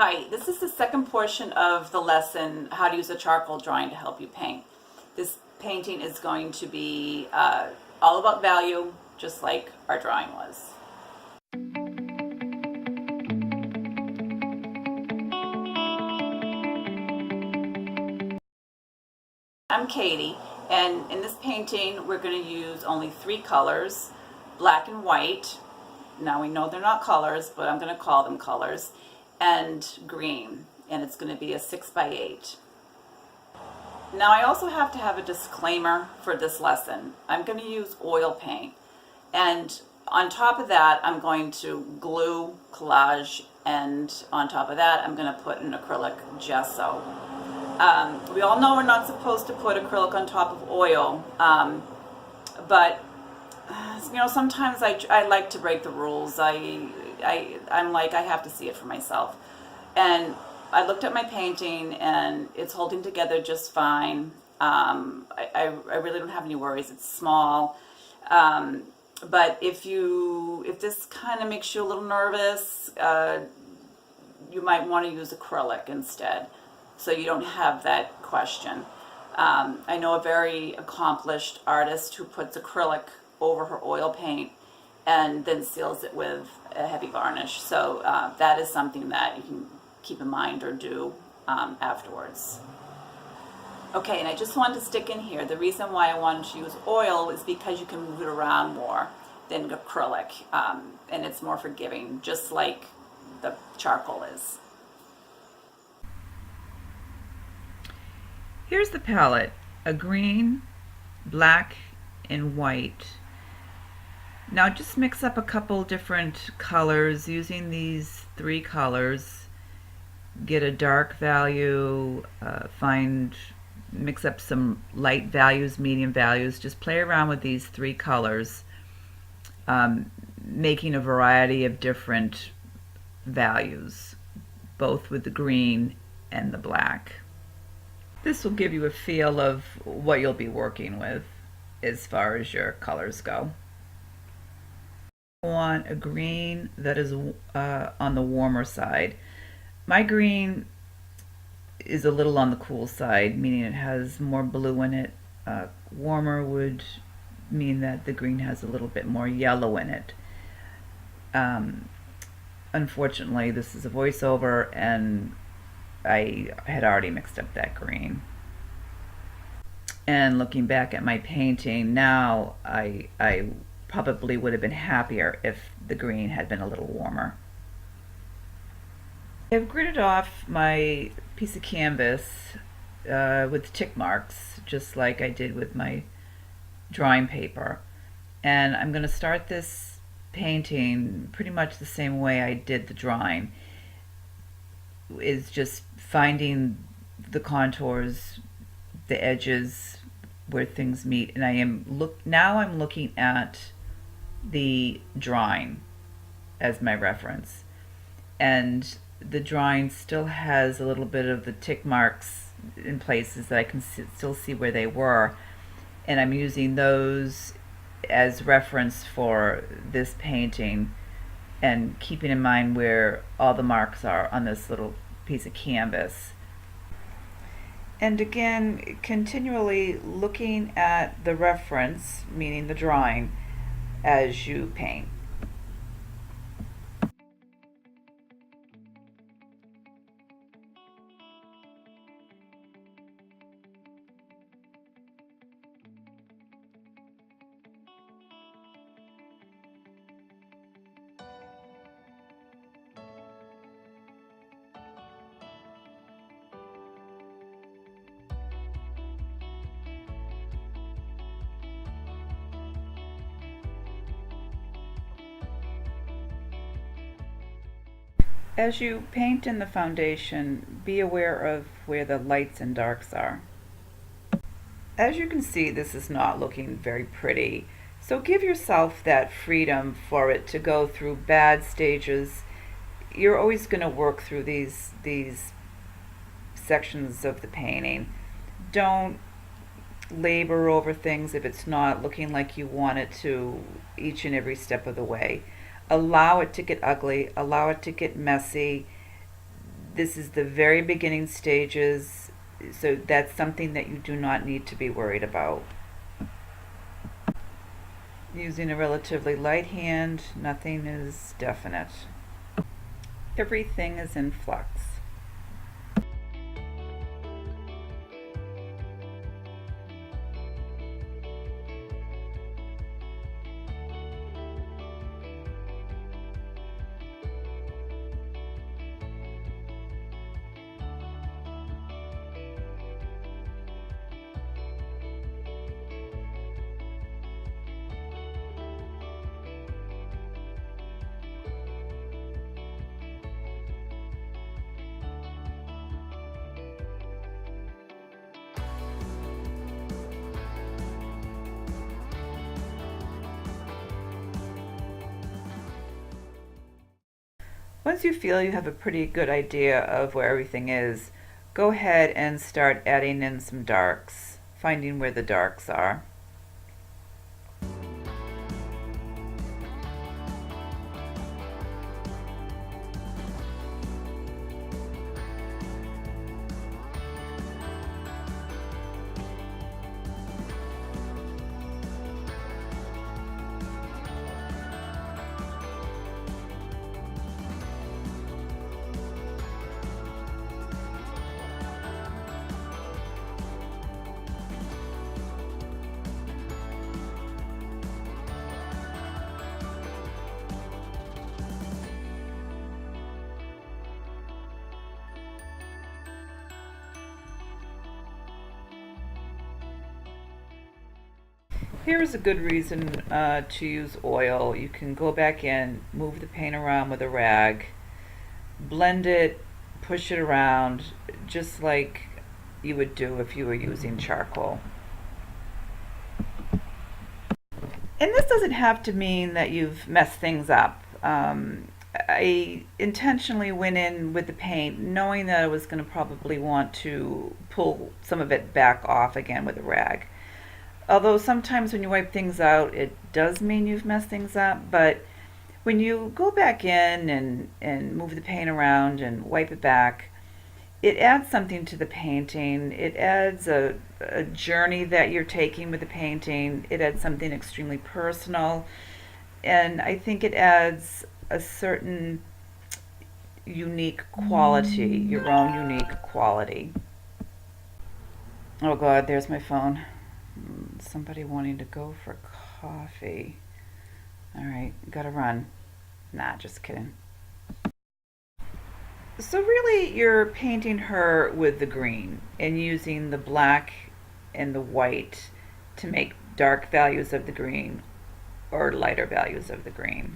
Hi, this is the second portion of the lesson, how to use a charcoal drawing to help you paint. This painting is going to be all about value, just like our drawing was. I'm Katie, and in this painting we're going to use only three colors, black and white. Now we know they're not colors, but I'm going to call them colors, and green, and it's going to be a 6x8. Now I also have to have a disclaimer for this lesson. I'm going to use oil paint, and on top of that I'm going to glue collage, and on top of that I'm going to put an acrylic gesso. We all know we're not supposed to put acrylic on top of oil, but you know, sometimes I like to break the rules. I'm like, I have to see it for myself. And I looked at my painting and it's holding together just fine. I really don't have any worries. It's small. But if this kind of makes you a little nervous, you might want to use acrylic instead, so you don't have that question. I know a very accomplished artist who puts acrylic over her oil paint and then seals it with a heavy varnish. So that is something that you can keep in mind or do afterwards. Okay, and I just wanted to stick in here. The reason why I wanted to use oil is because you can move it around more than acrylic, and it's more forgiving, just like the charcoal is. Here's the palette, a green, black, and white. Now just mix up a couple different colors using these three colors. Get a dark value, mix up some light values, medium values. Just play around with these three colors, making a variety of different values, both with the green and the black. This will give you a feel of what you'll be working with as far as your colors go. I want a green that is on the warmer side. My green is a little on the cool side, meaning it has more blue in it. Warmer would mean that the green has a little bit more yellow in it. Unfortunately, this is a voiceover and I had already mixed up that green. And looking back at my painting now, I probably would have been happier if the green had been a little warmer. I've gridded off my piece of canvas with tick marks, just like I did with my drawing paper. And I'm going to start this painting pretty much the same way I did the drawing, is just finding the contours, the edges where things meet, and now I'm looking at the drawing as my reference, and the drawing still has a little bit of the tick marks in places that I can still see where they were, and I'm using those as reference for this painting and keeping in mind where all the marks are on this little piece of canvas. And again, continually looking at the reference, meaning the drawing, as you paint. As you paint in the foundation, be aware of where the lights and darks are. As you can see, this is not looking very pretty, so give yourself that freedom for it to go through bad stages. You're always going to work through these sections of the painting. Don't labor over things if it's not looking like you want it to each and every step of the way. Allow it to get ugly, allow it to get messy. This is the very beginning stages, so that's something that you do not need to be worried about. Using a relatively light hand, nothing is definite. Everything is in flux. Once you feel you have a pretty good idea of where everything is, go ahead and start adding in some darks, finding where the darks are. Here's a good reason to use oil. You can go back in, move the paint around with a rag, blend it, push it around, just like you would do if you were using charcoal. And this doesn't have to mean that you've messed things up. I intentionally went in with the paint knowing that I was going to probably want to pull some of it back off again with a rag. Although sometimes when you wipe things out, it does mean you've messed things up, but when you go back in and move the paint around and wipe it back, it adds something to the painting. It adds a journey that you're taking with the painting. It adds something extremely personal, and I think it adds a certain unique quality, your own unique quality. Oh God, there's my phone. Somebody wanting to go for coffee. All right, gotta run. Nah, just kidding. So really you're painting her with the green and using the black and the white to make dark values of the green or lighter values of the green.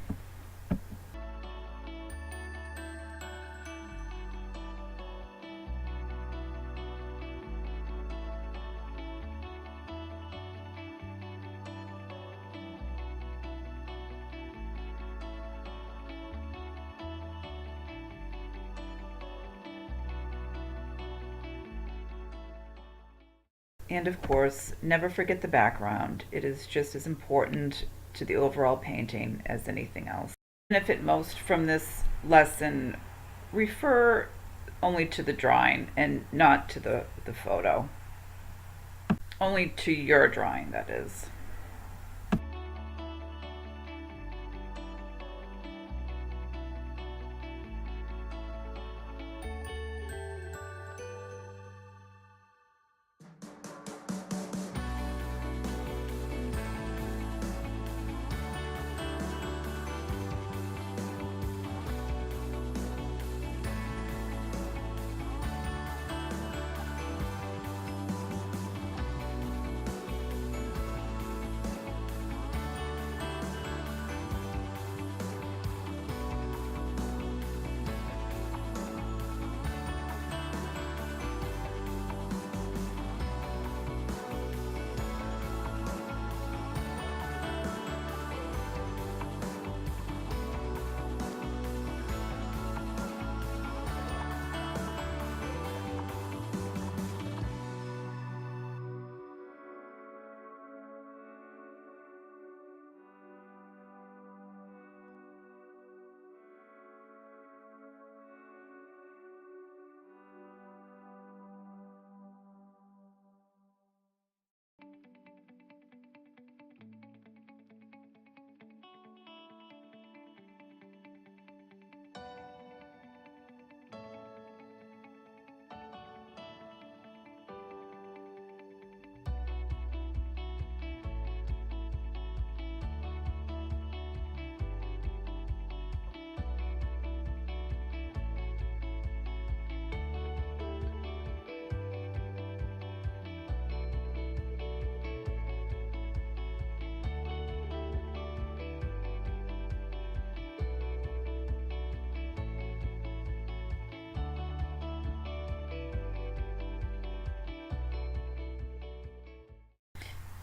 And of course, never forget the background. It is just as important to the overall painting as anything else. Benefit most from this lesson, refer only to the drawing and not to the photo. Only to your drawing, that is.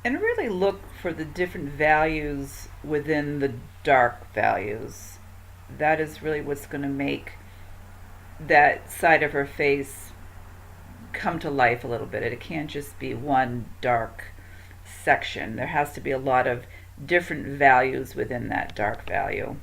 And really look for the different values within the dark values. That is really what's going to make that side of her face come to life a little bit. It can't just be one dark section. There has to be a lot of different values within that dark value.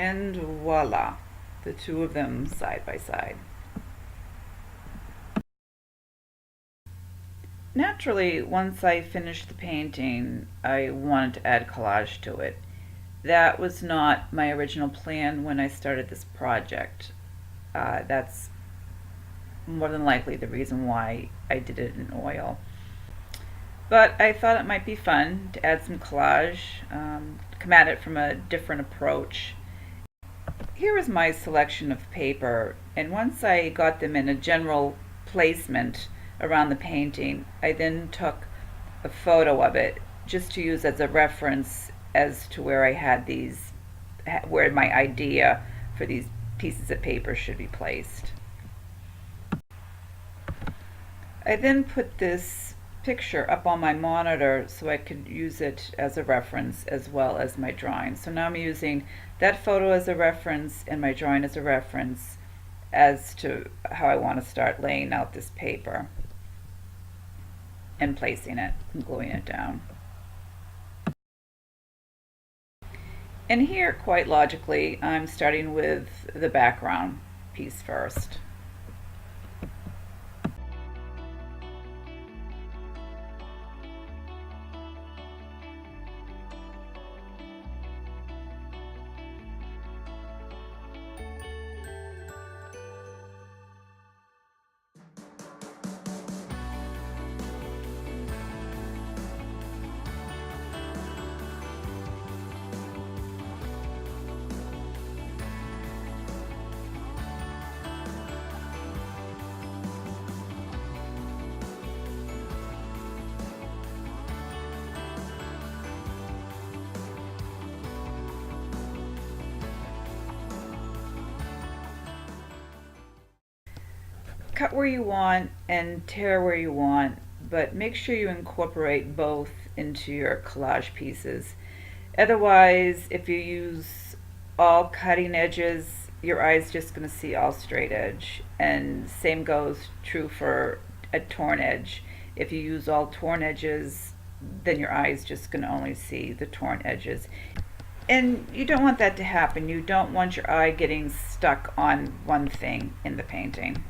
And voila, the two of them side by side. Naturally, once I finished the painting, I wanted to add collage to it. That was not my original plan when I started this project. That's more than likely the reason why I did it in oil. But I thought it might be fun to add some collage, come at it from a different approach. Here is my selection of paper, and once I got them in a general placement around the painting, I then took a photo of it just to use as a reference as to where I had these, where my idea for these pieces of paper should be placed. I then put this picture up on my monitor so I could use it as a reference as well as my drawing. So now I'm using that photo as a reference and my drawing as a reference as to how I want to start laying out this paper and placing it and gluing it down. And here, quite logically, I'm starting with the background piece first. Cut where you want and tear where you want, but make sure you incorporate both into your collage pieces. Otherwise, if you use all cutting edges, your eye's just going to see all straight edge. And same goes true for a torn edge. If you use all torn edges, then your eye's just going to only see the torn edges. And you don't want that to happen. You don't want your eye getting stuck on one thing in the painting.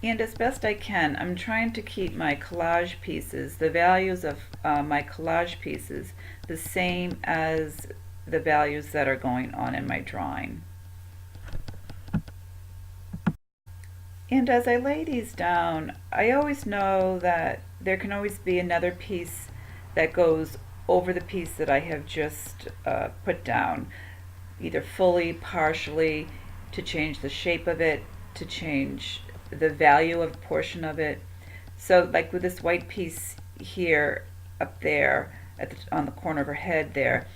And as best I can, I'm trying to keep my collage pieces, the values of my collage pieces, the same as the values that are going on in my drawing. And as I lay these down, I always know that there can always be another piece that goes over the piece that I have just put down, either fully, partially, to change the shape of it, to change the value of a portion of it. So like with this white piece here, up there, on the corner of her head there,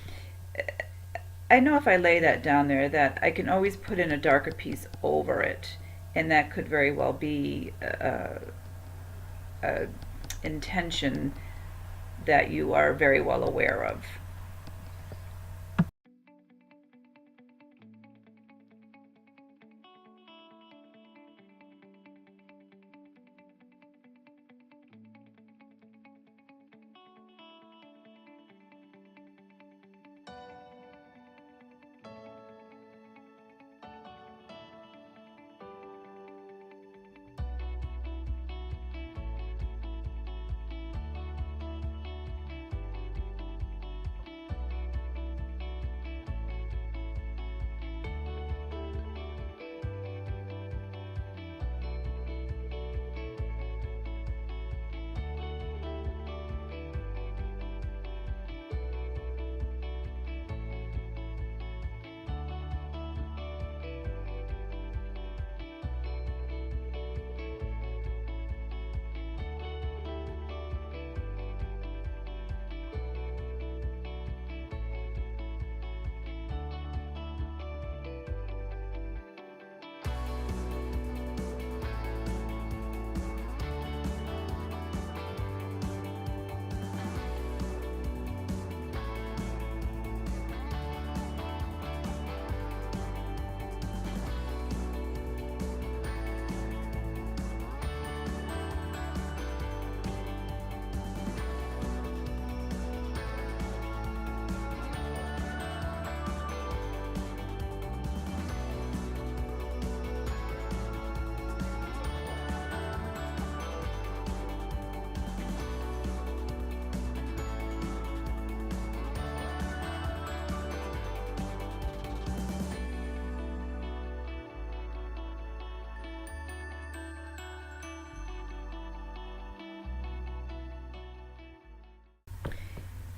I know if I lay that down there that I can always put in a darker piece over it, and that could very well be a intention that you are very well aware of.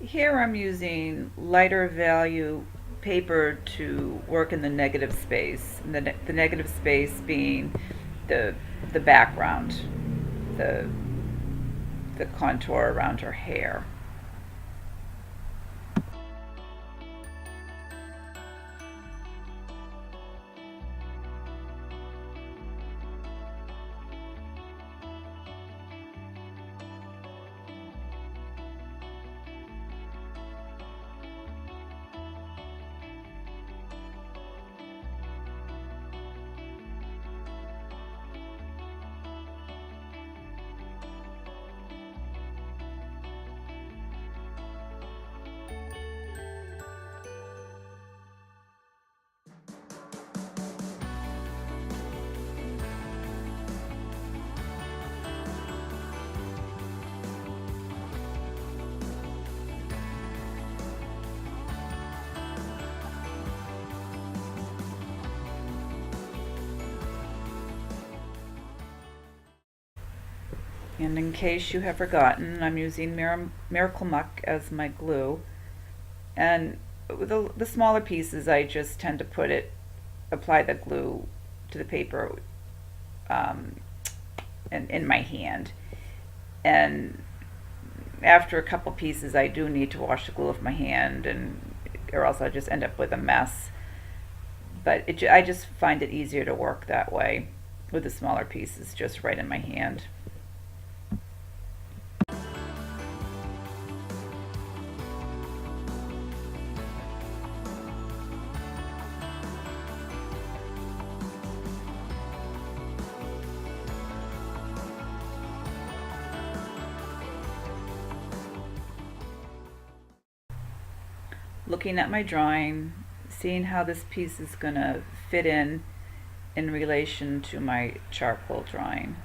Here I'm using lighter value paper to work in the negative space, and the negative space being the background, the contour around her hair. And in case you have forgotten, I'm using Miracle Muck as my glue. And with the smaller pieces, I just tend to apply the glue to the paper in my hand. And after a couple pieces, I do need to wash the glue off my hand, or else I just end up with a mess. But I just find it easier to work that way with the smaller pieces, just right in my hand. Looking at my drawing, seeing how this piece is going to fit in relation to my charcoal drawing.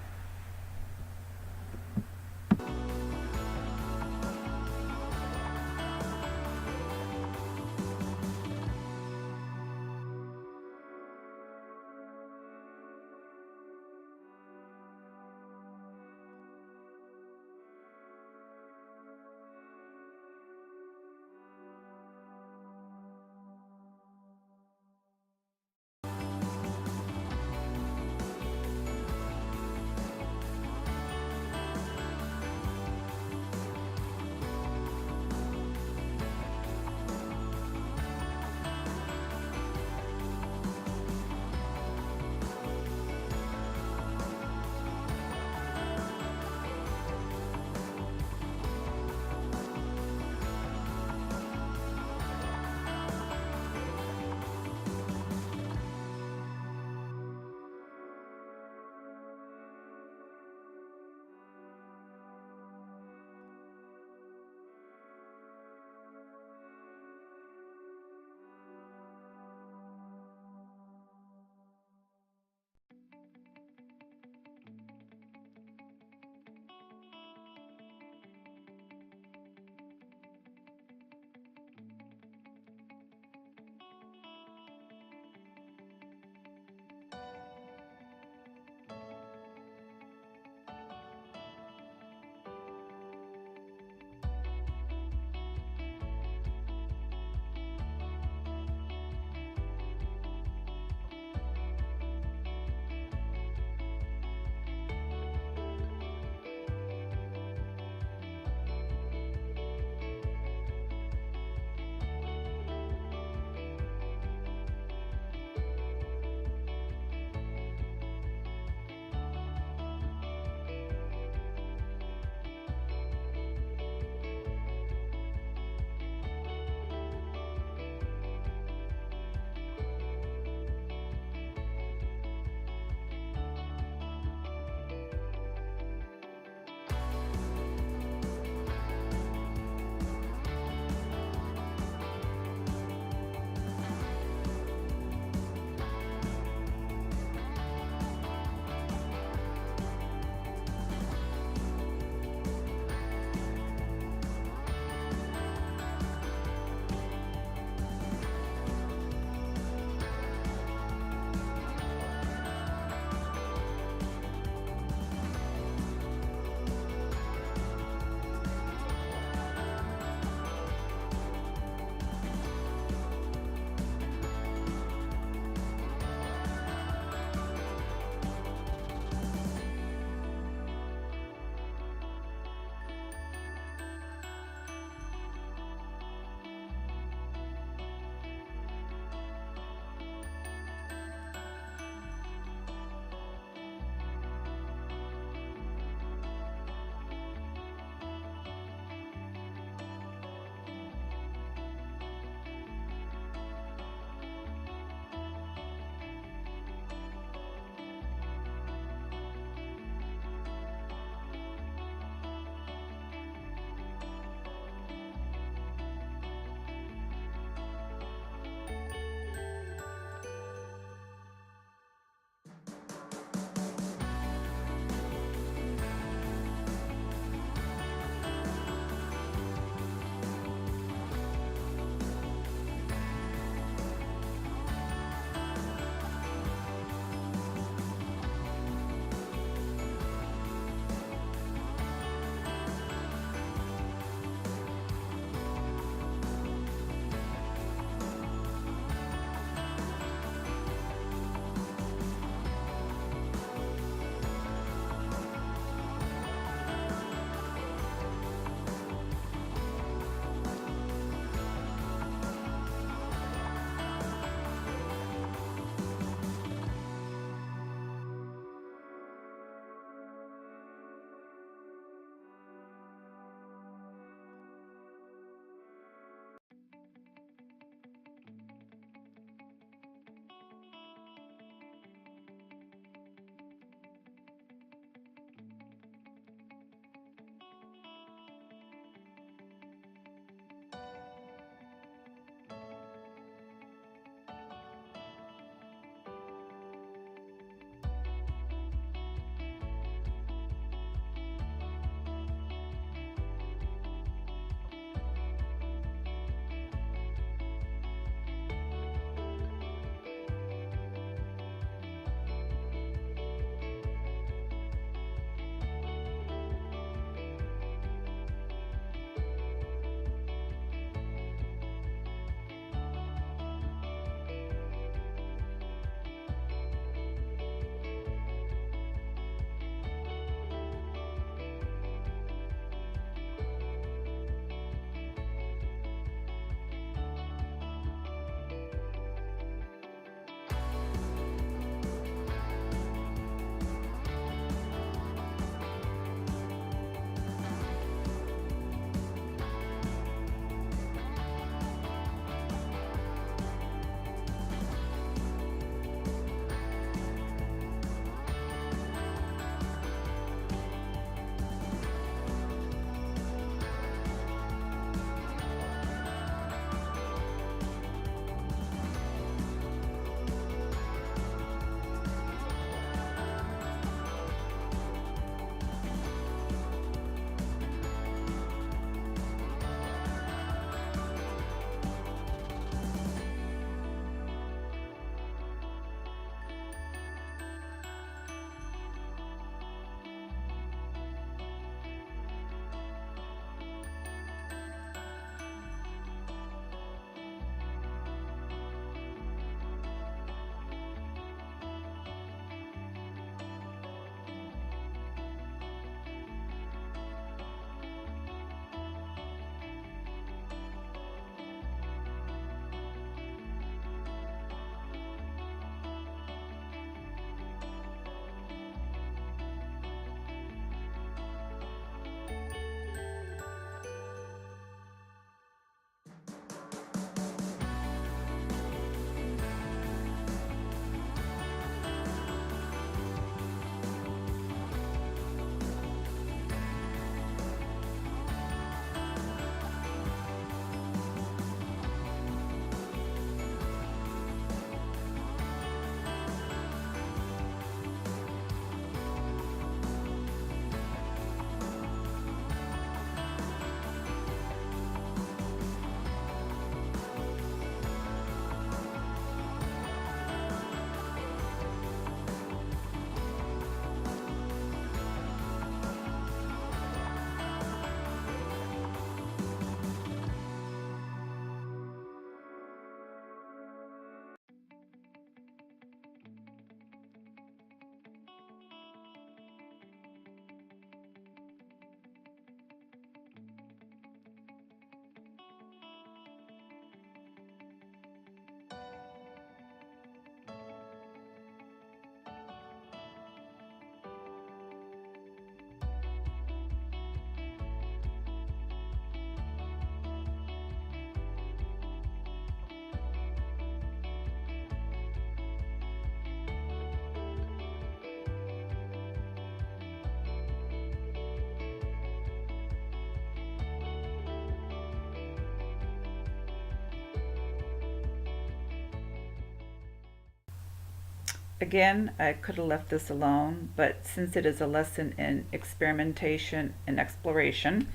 Again, I could have left this alone, but since it is a lesson in experimentation and exploration,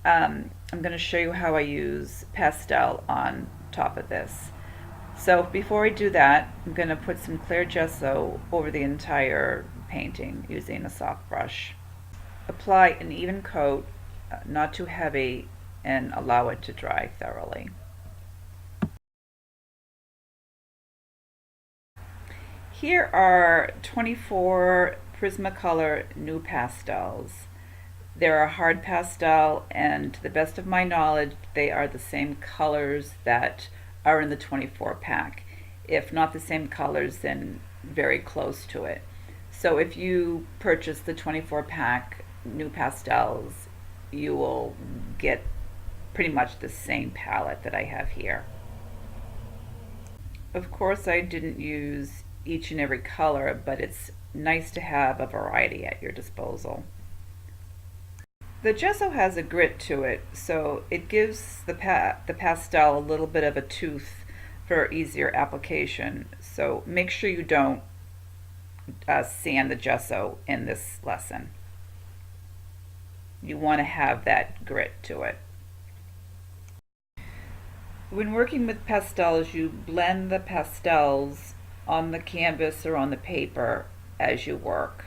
I'm going to show you how I use pastel on top of this. So before I do that, I'm going to put some clear gesso over the entire painting using a soft brush. Apply an even coat, not too heavy, and allow it to dry thoroughly. Here are 24 Prismacolor NuPastels. They're a hard pastel, and to the best of my knowledge, they are the same colors that are in the 24 pack. If not the same colors, then very close to it. So if you purchase the 24 pack NuPastels, you will get pretty much the same palette that I have here. Of course, I didn't use each and every color, but it's nice to have a variety at your disposal. The gesso has a grit to it, so it gives the pastel a little bit of a tooth for easier application. So make sure you don't sand the gesso in this lesson. You want to have that grit to it. When working with pastels, you blend the pastels on the canvas or on the paper as you work.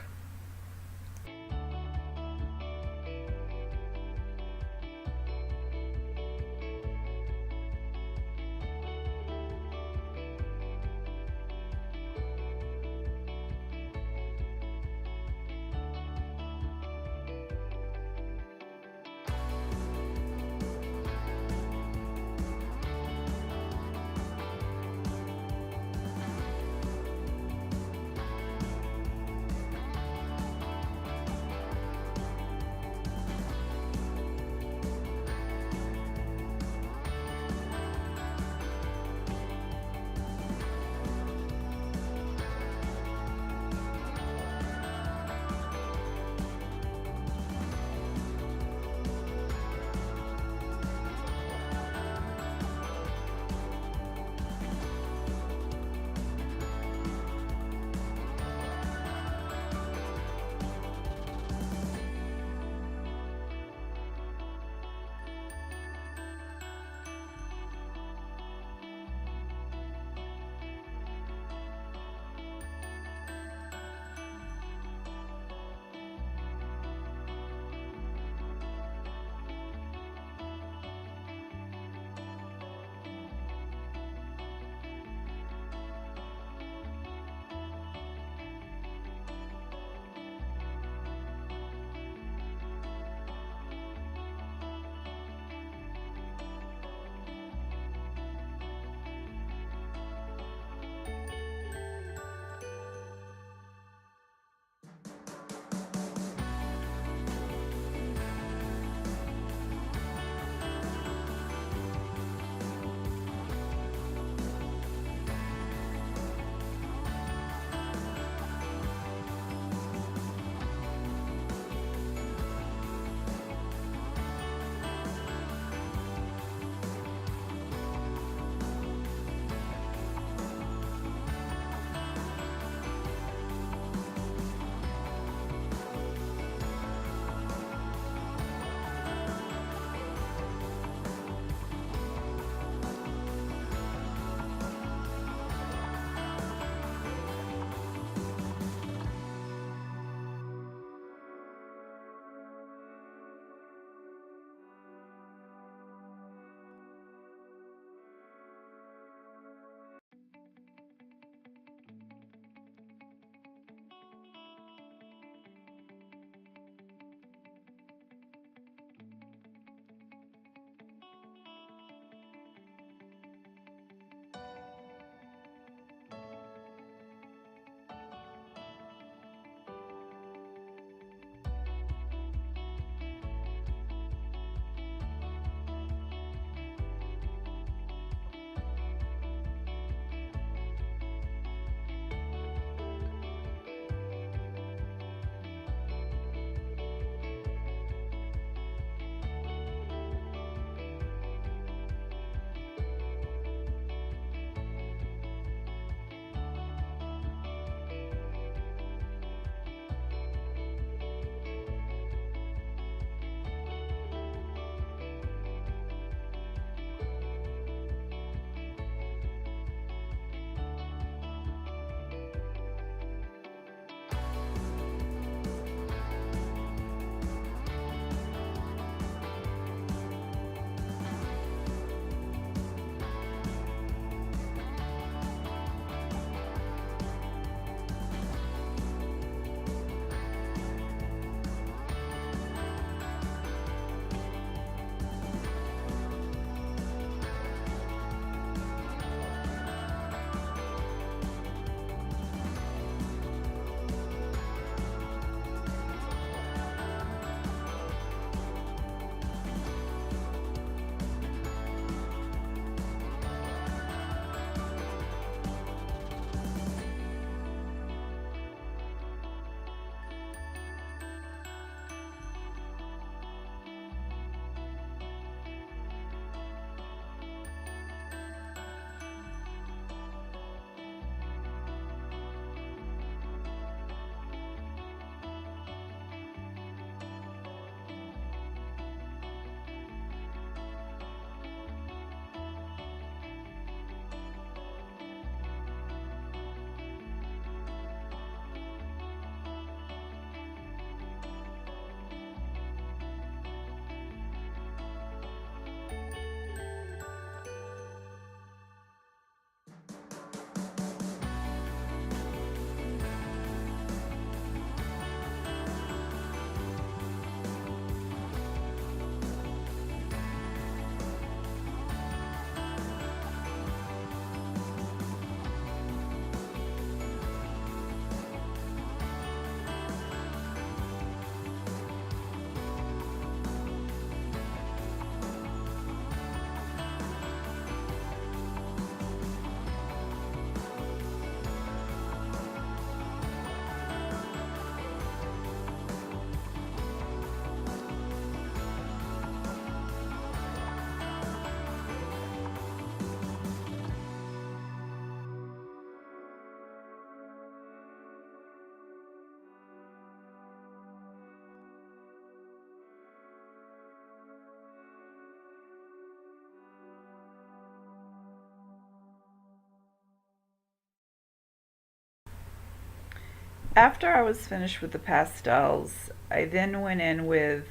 After I was finished with the pastels, I then went in with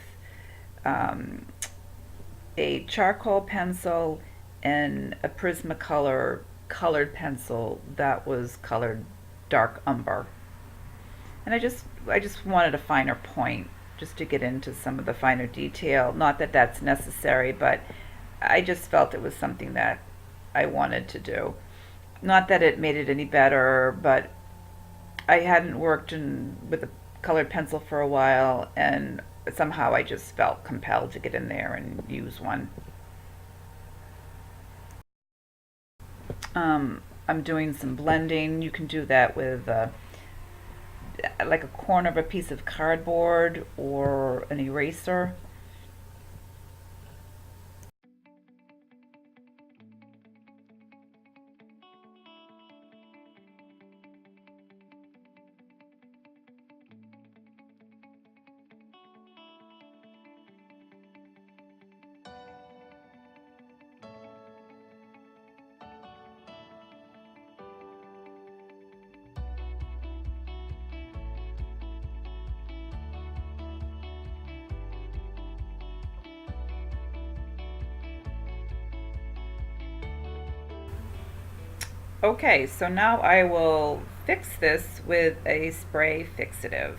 um, a charcoal pencil and a Prismacolor colored pencil that was colored dark umber. And I just wanted a finer point, just to get into some of the finer detail. Not that that's necessary, but I just felt it was something that I wanted to do. Not that it made it any better, but I hadn't worked with a colored pencil for a while, and somehow I just felt compelled to get in there and use one. I'm doing some blending. You can do that with like a corner of a piece of cardboard or an eraser. Okay, so now I will fix this with a spray fixative.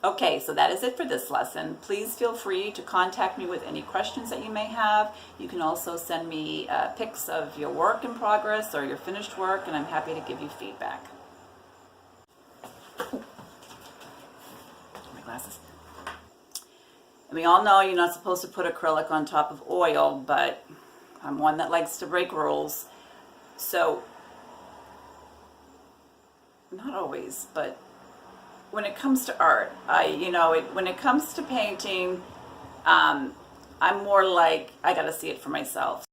Okay, so that is it for this lesson. Please feel free to contact me with any questions that you may have. You can also send me pics of your work in progress or your finished work, and I'm happy to give you feedback. My glasses. And we all know you're not supposed to put acrylic on top of oil, but I'm one that likes to break rules. So, not always, but when it comes to art, when it comes to painting, I'm more like, I gotta see it for myself.